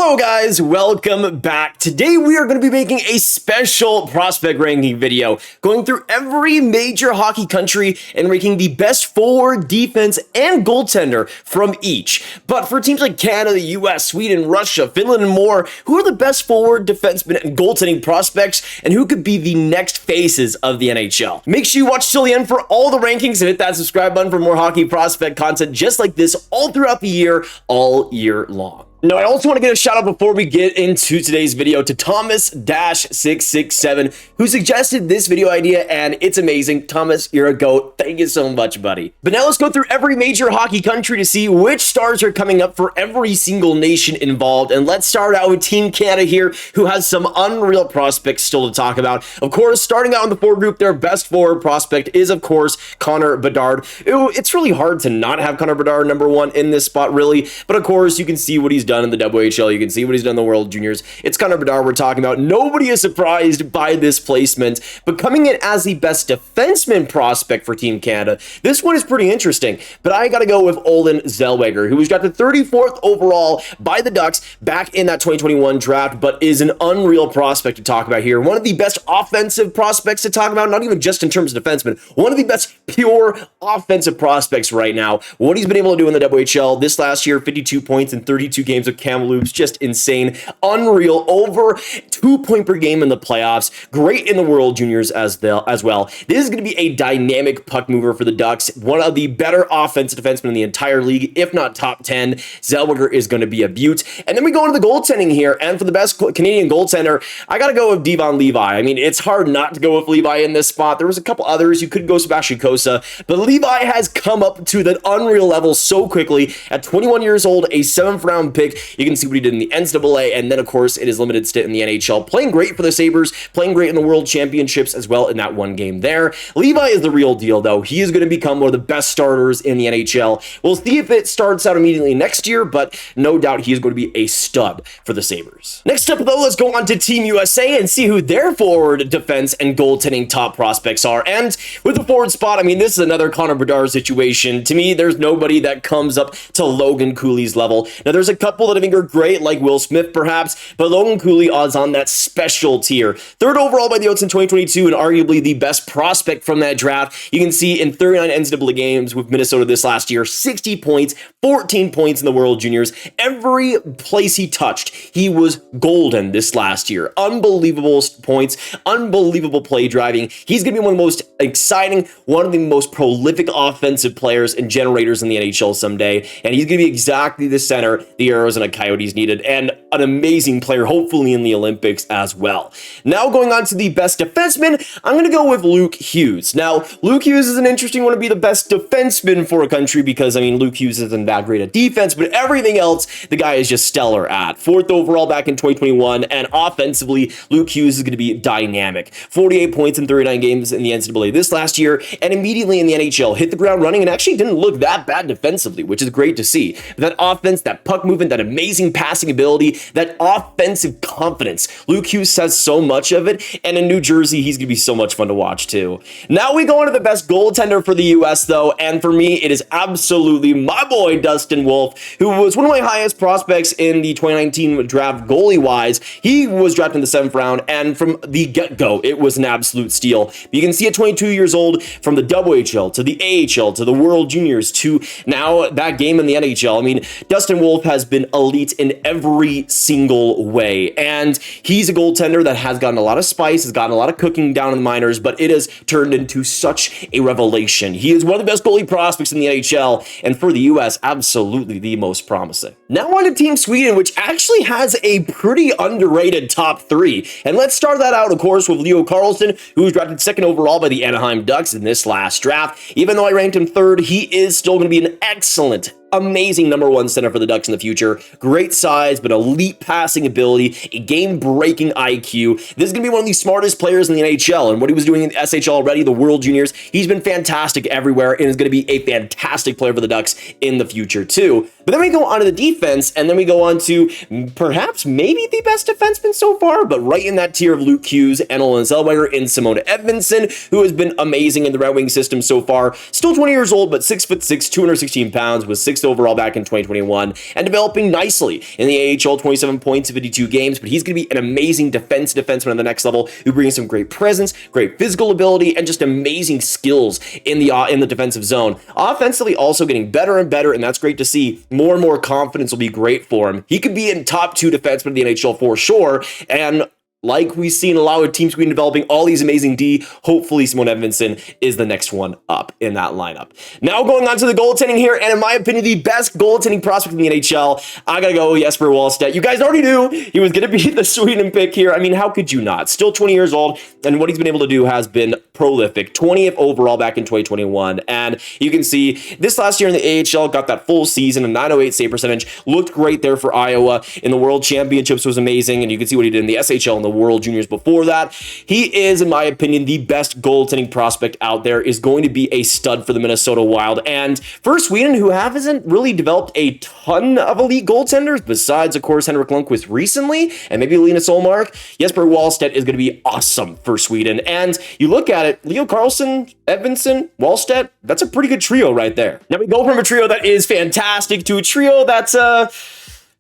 Hello guys, welcome back. Today we are going to be making a special prospect ranking video, going through every major hockey country and ranking the best forward, defense, and goaltender from each. But for teams like Canada, the US, Sweden, Russia, Finland, and more, who are the best forward, defenseman, and goaltending prospects, and who could be the next faces of the NHL? Make sure you watch till the end for all the rankings and hit that subscribe button for more hockey prospect content just like this all throughout the year, all year long. Now, I also want to get a shout out before we get into today's video to Thomas-667, who suggested this video idea, and it's amazing. Thomas, you're a GOAT. Thank you so much, buddy. But now let's go through every major hockey country to see which stars are coming up for every single nation involved. And let's start out with Team Canada here, who has some unreal prospects still to talk about. Of course, starting out in the forward group, their best forward prospect is, of course, Connor Bedard. It's really hard to not have Connor Bedard number one in this spot, really. But of course, you can see what he's done in the WHL. You can see what he's done in the World Juniors. It's Connor Bedard we're talking about. Nobody is surprised by this placement, but coming in as the best defenseman prospect for Team Canada, this one is pretty interesting, but I gotta go with Olen Zellweger, who was drafted 34th overall by the Ducks back in that 2021 draft, but is an unreal prospect to talk about here. One of the best offensive prospects to talk about, not even just in terms of defenseman, one of the best pure offensive prospects right now. What he's been able to do in the WHL this last year, 52 points in 32 games with Kamloops, just insane, unreal, over 2 points per game in the playoffs, great in the World Juniors as well. This is going to be a dynamic puck mover for the Ducks, one of the better offensive defensemen in the entire league, if not top 10. Zellweger is going to be a beaut. And then we go into the goaltending here, and for the best Canadian goaltender, I got to go with Devon Levi. I mean, it's hard not to go with Levi in this spot. There was a couple others. You could go Sebastian Cossa, but Levi has come up to that unreal level so quickly. At 21 years old, a 7th round pick. You can see what he did in the NCAA, and then, of course, in his limited stint in the NHL, playing great for the Sabres, playing great in the World Championships as well in that one game there. Levi is the real deal, though. He is going to become one of the best starters in the NHL. We'll see if it starts out immediately next year, but no doubt he is going to be a stud for the Sabres. Next up, though, let's go on to Team USA and see who their forward, defense, and goaltending top prospects are. And with the forward spot, I mean, this is another Connor Bedard situation. To me, there's nobody that comes up to Logan Cooley's level. Now, there's a couple that I think are great, like Will Smith, perhaps, but Logan Cooley is on that special tier. 3rd overall by the Oats in 2022, and arguably the best prospect from that draft. You can see in 39 NCAA games with Minnesota this last year, 60 points, 14 points in the World Juniors. Every place he touched, he was golden this last year. Unbelievable points, unbelievable play driving. He's going to be one of the most exciting, one of the most prolific offensive players and generators in the NHL someday, and he's going to be exactly the center the Arizona Coyotes needed, and an amazing player, hopefully in the Olympics as well. Now going on to the best defenseman, I'm going to go with Luke Hughes. Now, Luke Hughes is an interesting one to be the best defenseman for a country because, I mean, Luke Hughes isn't that great at defense, but everything else, the guy is just stellar at. 4th overall back in 2021, and offensively, Luke Hughes is going to be dynamic. 48 points in 39 games in the NCAA this last year, and immediately in the NHL, hit the ground running and actually didn't look that bad defensively, which is great to see. But that offense, that puck movement, that amazing passing ability, that offensive confidence. Luke Hughes has so much of it, and in New Jersey, he's going to be so much fun to watch too. Now we go into the best goaltender for the US, though, and for me, it is absolutely my boy, Dustin Wolf, who was one of my highest prospects in the 2019 draft goalie-wise. He was drafted in the 7th round, and from the get-go, it was an absolute steal. You can see at 22 years old, from the WHL to the AHL to the World Juniors to now that game in the NHL. I mean, Dustin Wolf has been elite in every single way, and he's a goaltender that has gotten a lot of spice, has gotten a lot of cooking down in the minors, but it has turned into such a revelation. He is one of the best goalie prospects in the NHL, and for the US, absolutely the most promising. Now on to Team Sweden, which actually has a pretty underrated top 3, and let's start that out, of course, with Leo Carlsson, who was drafted 2nd overall by the Anaheim Ducks in this last draft. Even though I ranked him 3rd, he is still going to be an excellent, amazing number 1 center for the Ducks in the future. Great size, but elite passing ability, a game-breaking IQ. This is going to be one of the smartest players in the NHL, and what he was doing in the SHL already, the World Juniors, he's been fantastic everywhere, and is going to be a fantastic player for the Ducks in the future, too. But then we go on to the defense, and then we go on to perhaps maybe the best defenseman so far, but right in that tier of Luke Hughes and Olen Zellweger in Simone Edvinsson, who has been amazing in the Red Wing system so far. Still 20 years old, but 6'6", 216 pounds, was 6th overall back in 2021, and developing nicely in the AHL, 27 points in 52 games, but he's going to be an amazing defenseman on the next level, who brings some great presence, great physical ability, and just amazing skills in the defensive zone. Offensively, also getting better and better, and that's great to see. More and more confidence will be great for him. He could be in top 2 defensemen in the NHL for sure, and like we've seen a lot of teams been developing all these amazing D, hopefully Simone Edvinsson is the next one up in that lineup. Now going on to the goaltending here, and in my opinion, the best goaltending prospect in the NHL, I gotta go Jesper Wallstedt. You guys already knew he was gonna be the Sweden pick here. I mean, how could you not? Still 20 years old, and what he's been able to do has been prolific. 20th overall back in 2021, and you can see this last year in the AHL, got that full season, a 908 save percentage, looked great there for Iowa. In the World Championships was amazing, and you can see what he did in the SHL and the World Juniors before that. He is, in my opinion, the best goaltending prospect out there, is going to be a stud for the Minnesota Wild. And for Sweden, who hasn't really developed a ton of elite goaltenders, besides, of course, Henrik Lundqvist recently, and maybe Linus Ullmark, Jesper Wallstedt is going to be awesome for Sweden. And you look at it, Leo Carlsson, Edvinsson, Wallstedt, that's a pretty good trio right there. Now we go from a trio that is fantastic to a trio that's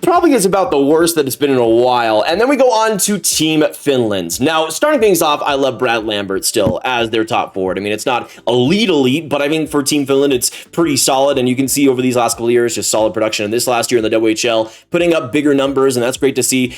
probably is about the worst that it's been in a while. And then we go on to Team Finland. Now, starting things off, I love Brad Lambert still as their top forward. I mean, it's not elite, but I mean, for Team Finland, it's pretty solid. And you can see over these last couple of years, just solid production. And this last year in the WHL, putting up bigger numbers, and that's great to see.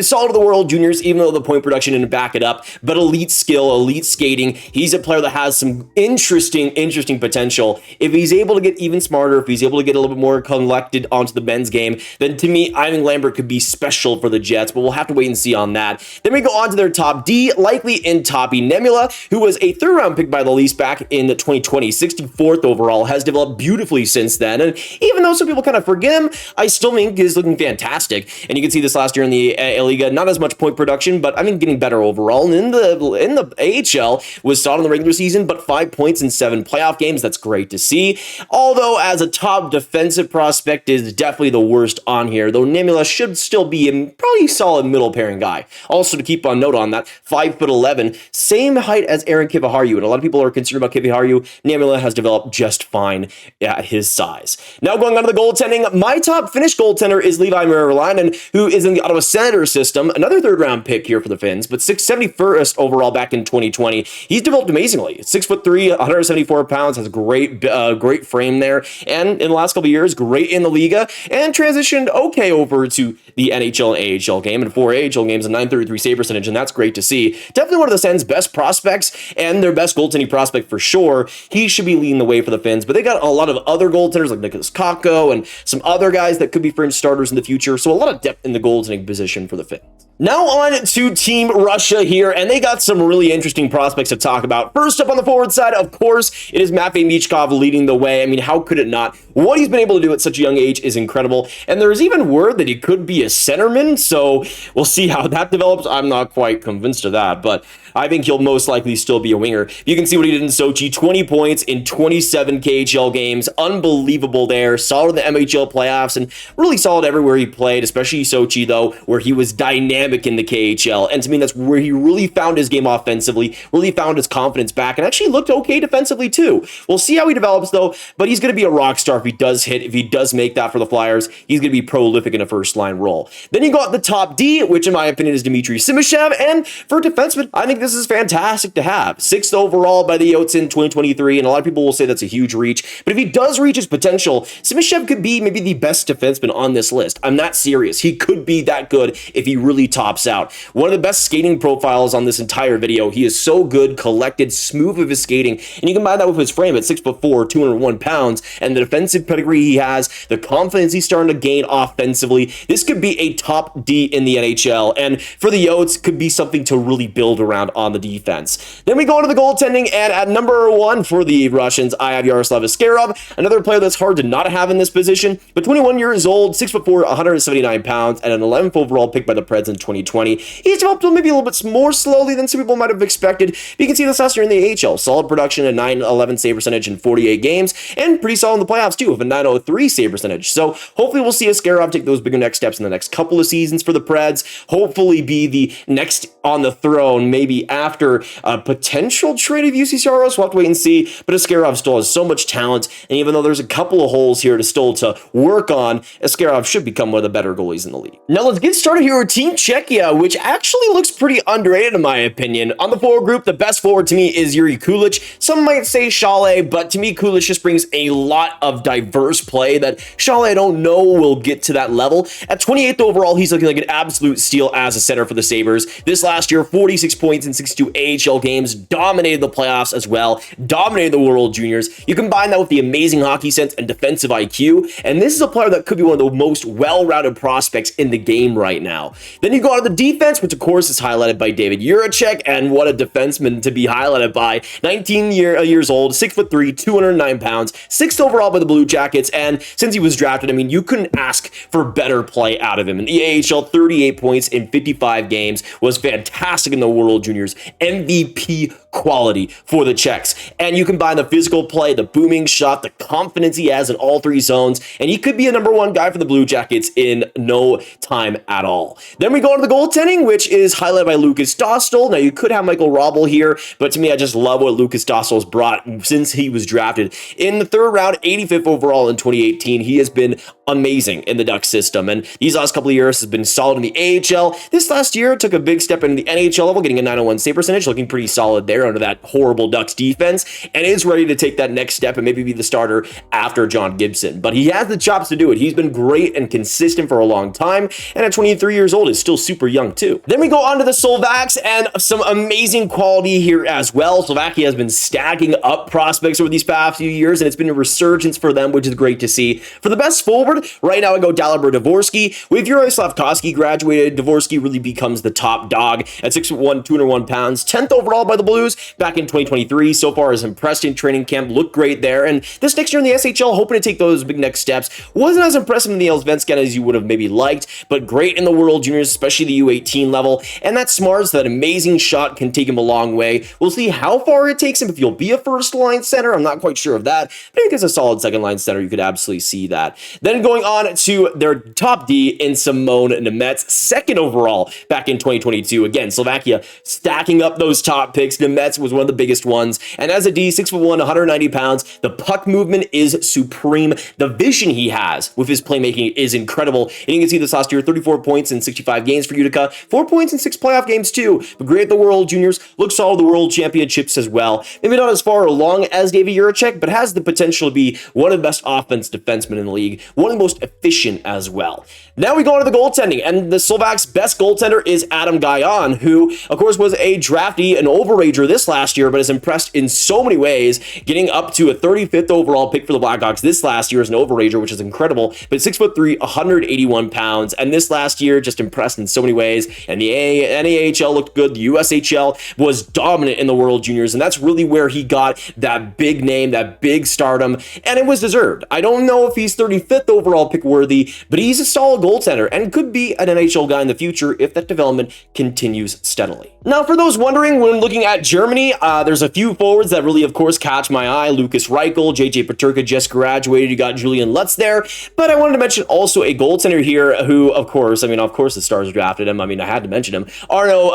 Solid to the World Juniors, even though the point production didn't back it up. But elite skill, elite skating. He's a player that has some interesting potential. If he's able to get even smarter, if he's able to get a little bit more collected onto the men's game, then to me, I think Lambert could be special for the Jets, but we'll have to wait and see on that. Then we go on to their top D, likely in Topi. Nemela, who was a 3rd-round pick by the Leafs back in 2020, 64th overall, has developed beautifully since then. And even though some people kind of forget him, I still think he's looking fantastic. And you can see this last year in the Liga, not as much point production, but I mean getting better overall. And in the AHL was solid in the regular season, but 5 points in 7 playoff games. That's great to see. Although as a top defensive prospect is definitely the worst on here, though Niemela should still be a probably solid middle pairing guy. Also to keep on note on that, 5'11", same height as Aaron Kiviharju, and a lot of people are concerned about Kiviharju. Niemela has developed just fine at his size. Now going on to the goaltending, my top Finnish goaltender is Levi Meriläinen, who is in the Ottawa Senators system, another 3rd-round pick here for the Finns, but 671st overall back in 2020. He's developed amazingly. 6'3", 174 pounds, has a great frame there, and in the last couple of years, great in the Liga, and transitioned okay over to the NHL and AHL game, and 4 AHL games, a 933 save percentage, and that's great to see. Definitely one of the Sens' best prospects, and their best goaltending prospect for sure. He should be leading the way for the Finns, but they got a lot of other goaltenders like Nicholas Kakko and some other guys that could be fringe starters in the future, so a lot of depth in the goaltending position for the Finns. Now on to Team Russia here, and they got some really interesting prospects to talk about. First up on the forward side, of course, it is Matvei Michkov leading the way. I mean, how could it not? What he's been able to do at such a young age is incredible, and there's even word that he could be a centerman, so we'll see how that develops. I'm not quite convinced of that, but I think he'll most likely still be a winger. You can see what he did in Sochi, 20 points in 27 KHL games. Unbelievable there. Solid in the MHL playoffs and really solid everywhere he played, especially Sochi, though, where he was dynamic in the KHL. And to me, that's where he really found his game offensively, really found his confidence back, and actually looked okay defensively, too. We'll see how he develops, though, but he's going to be a rock star if he does hit, if he does make that for the Flyers. He's going to be prolific in a first-line role. Then you got the top D, which in my opinion is Dmitry Simashev, and for defenseman, I think this is fantastic to have. 6th overall by the Yotes in 2023, and a lot of people will say that's a huge reach, but if he does reach his potential, Simashev could be maybe the best defenseman on this list. I'm not serious. He could be that good if he really tops out. One of the best skating profiles on this entire video. He is so good, collected, smooth with his skating, and you combine that with his frame at 6'4", 201 pounds, and the defensive pedigree he has, the confidence he's starting to gain offensively. This could be a top D in the NHL, and for the Yotes, could be something to really build around on the defense. Then we go into the goaltending, and at number 1 for the Russians, I have Yaroslav Askarov, another player that's hard to not have in this position, but 21 years old, 6'4", 179 pounds, and an 11th overall pick by the Preds in 2020. He's developed maybe a little bit more slowly than some people might have expected, but you can see this last year in the AHL. Solid production, a 911 save percentage in 48 games, and pretty solid in the playoffs too. too, with a 903 save percentage. So hopefully we'll see Askarov take those bigger next steps in the next couple of seasons for the Preds. Hopefully be the next on the throne, maybe after a potential trade of UC Saros. We'll have to wait and see. But Askarov still has so much talent, and even though there's a couple of holes here to work on, Askarov should become one of the better goalies in the league. Now let's get started here with Team Czechia, which actually looks pretty underrated in my opinion. On the forward group, the best forward to me is Yuri Kulich. Some might say Šale, but to me, Kulich just brings a lot of diverse play that Šale I don't know will get to that level. At 28th overall, he's looking like an absolute steal as a center for the Sabres. This last year, 46 points in 62 AHL games, dominated the playoffs as well, dominated the World Juniors. You combine that with the amazing hockey sense and defensive IQ, and this is a player that could be one of the most well-rounded prospects in the game right now. Then you go on to the defense, which of course is highlighted by David Jiricek, and what a defenseman to be highlighted by. 19 years old, 6'3", 209 pounds, 6th overall by the Blue Jackets, and since he was drafted, I mean, you couldn't ask for better play out of him. In the AHL, 38 points in 55 games, was fantastic in the World Juniors, MVP quality for the Czechs. And you combine the physical play, the booming shot, the confidence he has in all three zones, and he could be a #1 guy for the Blue Jackets in no time at all. Then we go on to the goaltending, which is highlighted by Lukas Dostal. Now, you could have Michael Robel here, but to me, I just love what Lukas Dostal's brought since he was drafted. In the 3rd round, 85th overall in 2018, he has been amazing in the Ducks system, and these last couple of years has been solid in the AHL. This last year took a big step in the NHL level, getting a 901 save percentage, looking pretty solid there under that horrible Ducks defense, and is ready to take that next step and maybe be the starter after John Gibson. But he has the chops to do it. He's been great and consistent for a long time, and at 23 years old is still super young too. Then we go on to the Slovaks, and some amazing quality here as well. Slovakia has been stacking up prospects over these past few years, and it's been a resurgence for them, which is great to see. For the best forward, right now I go Dalibor Dvorsky. With Yaroslav graduated, Dvorsky really becomes the top dog at 6'1", 201 pounds, 10th overall by the Blues back in 2023. So far has impressed in training camp, looked great there, and this next year in the SHL, hoping to take those big next steps. Wasn't as impressive in the Allsvenskan as you would have maybe liked, but great in the World Juniors, especially the U18 level, and that smarts, that amazing shot can take him a long way. We'll see how far it takes him, if he'll be a first-line center. I'm not quite sure of that, but I think as a solid second-line center, you could absolutely see that. Then going on to their top D in Simone Nemec, 2nd overall back in 2022. Again, Slovakia stacking up those top picks. Nemec was one of the biggest ones, and as a D, 6'1", 190 pounds, the puck movement is supreme. The vision he has with his playmaking is incredible, and you can see this last year, 34 points in 65 games for Utica, 4 points in 6 playoff games too. But great at the World Juniors, looks solid at the World Championships as well. Maybe not as far along as David Jiricek, but has the potential to be one of the best offense defensemen in the league, one of the most efficient as well. Now we go on to the goaltending, and the Slovaks' best goaltender is Adam Gajan, who, of course, was a drafty, an overager this last year, but has impressed in so many ways, getting up to a 35th overall pick for the Blackhawks this last year as an overager, which is incredible, but 6'3", 181 pounds, and this last year just impressed in so many ways, and the NAHL looked good, the USHL was dominant in the World Juniors, and that's really where he got that big name, that big stardom, and it was deserved. I don't know if he's 35th overall pick worthy, but he's a solid goaltender and could be an NHL guy in the future if that development continues steadily. Now, for those wondering, when looking at Germany, there's a few forwards that really, of course, catch my eye. Lucas Reichel, JJ Peterka just graduated. You got Julian Lutz there, but I wanted to mention also a goaltender here who, of course, the Stars drafted him. I had to mention him. Arno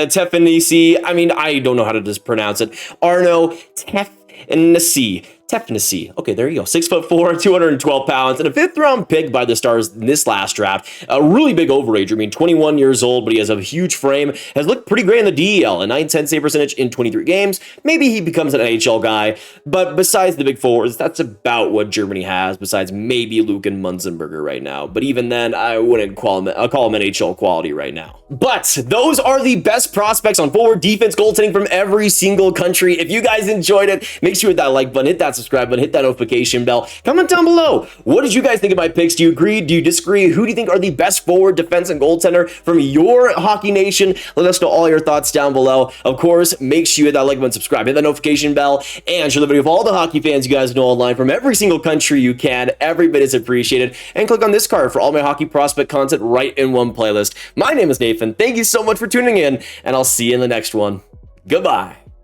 Tefnisi. I don't know how to just pronounce it. Arno Tefnisi. Okay, there you go. 6'4", 212 pounds, and a 5th round pick by the Stars in this last draft. A really big overager. 21 years old, but he has a huge frame. Has looked pretty great in the DEL. A 910 save percentage in 23 games. Maybe he becomes an NHL guy, but besides the big forwards, that's about what Germany has, besides maybe Lucan Munzenberger right now. But even then, I wouldn't call him NHL quality right now. But those are the best prospects on forward, defense, goaltending from every single country. If you guys enjoyed it, make sure you hit that like button, hit that subscribe button, hit that notification bell. Comment down below. What did you guys think of my picks? Do you agree? Do you disagree? Who do you think are the best forward, defense, and goaltender from your hockey nation? Let us know all your thoughts down below. Of course, make sure you hit that like button, subscribe, hit that notification bell, and share the video with all the hockey fans you guys know online from every single country you can. Every bit is appreciated. And click on this card for all my hockey prospect content right in one playlist. My name is Nathan. Thank you so much for tuning in, and I'll see you in the next one. Goodbye.